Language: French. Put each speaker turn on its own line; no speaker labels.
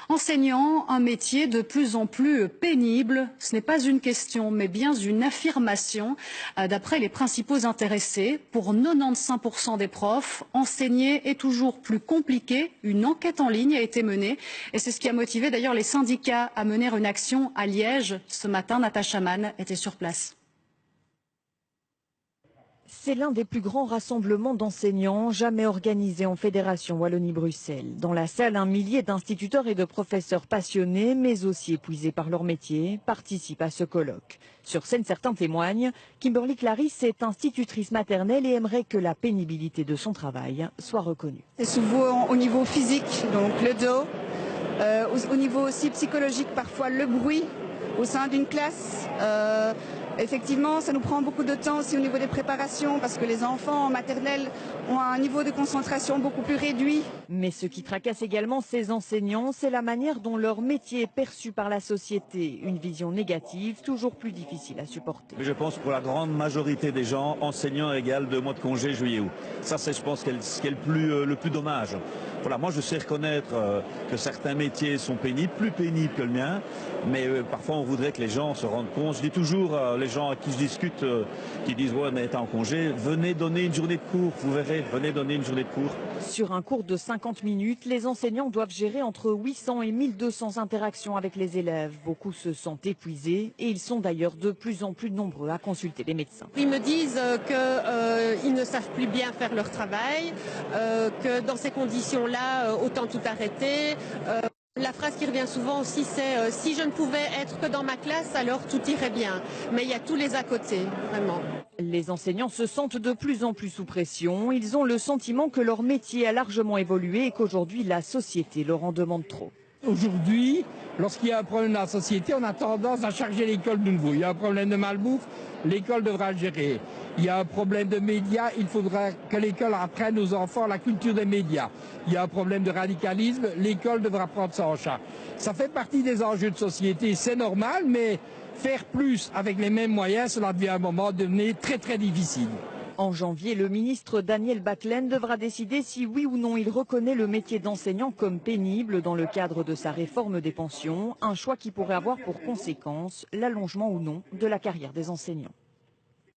Enseignant, un métier de plus en plus pénible, ce n'est pas une question mais bien une affirmation. D'après les principaux intéressés, pour 95% des profs, enseigner est toujours plus compliqué. Une enquête en ligne a été menée et c'est ce qui a motivé d'ailleurs les syndicats à mener une action à Liège. Ce matin, Natacha Mann était sur place.
C'est l'un des plus grands rassemblements d'enseignants jamais organisés en Fédération Wallonie-Bruxelles. Dans la salle, un millier d'instituteurs et de professeurs passionnés, mais aussi épuisés par leur métier, participent à ce colloque. Sur scène, certains témoignent. Kimberly Clarisse est institutrice maternelle et aimerait que la pénibilité de son travail soit reconnue.
C'est souvent au niveau physique, donc le dos, au niveau aussi psychologique, parfois le bruit au sein d'une classe. Effectivement, ça nous prend beaucoup de temps aussi au niveau des préparations parce que les enfants en maternelle ont un niveau de concentration beaucoup plus réduit.
Mais ce qui tracasse également ces enseignants, c'est la manière dont leur métier est perçu par la société. Une vision négative, toujours plus difficile à supporter.
Je pense que pour la grande majorité des gens, enseignant égale 2 mois de congé juillet-août. Ça, c'est, je pense, ce qui est le plus dommage. Voilà, moi, je sais reconnaître que certains métiers sont pénibles, plus pénibles que le mien, mais parfois on voudrait que les gens se rendent compte. Je dis toujours, les gens à qui je discute, qui disent ouais, mais t'es en congé, venez donner une journée de cours, vous verrez, venez donner une journée de cours.
Sur un cours de 50 minutes, les enseignants doivent gérer entre 800 et 1200 interactions avec les élèves. Beaucoup se sentent épuisés et ils sont d'ailleurs de plus en plus nombreux à consulter les médecins.
Ils me disent qu'ils ne savent plus bien faire leur travail, que dans ces conditions-là, autant tout arrêter. La phrase qui revient souvent aussi, c'est si je ne pouvais être que dans ma classe, alors tout irait bien. Mais il y a tous les à côté, vraiment.
Les enseignants se sentent de plus en plus sous pression. Ils ont le sentiment que leur métier a largement évolué et qu'aujourd'hui la société leur en demande trop.
Aujourd'hui, lorsqu'il y a un problème dans la société, on a tendance à charger l'école de nouveau. Il y a un problème de malbouffe, l'école devra le gérer. Il y a un problème de médias, il faudra que l'école apprenne aux enfants la culture des médias. Il y a un problème de radicalisme, l'école devra prendre ça en charge. Ça fait partie des enjeux de société, c'est normal, mais faire plus avec les mêmes moyens, cela devient à un moment donné très très difficile.
En janvier, le ministre Daniel Batlen devra décider si oui ou non il reconnaît le métier d'enseignant comme pénible dans le cadre de sa réforme des pensions, un choix qui pourrait avoir pour conséquence l'allongement ou non de la carrière des enseignants.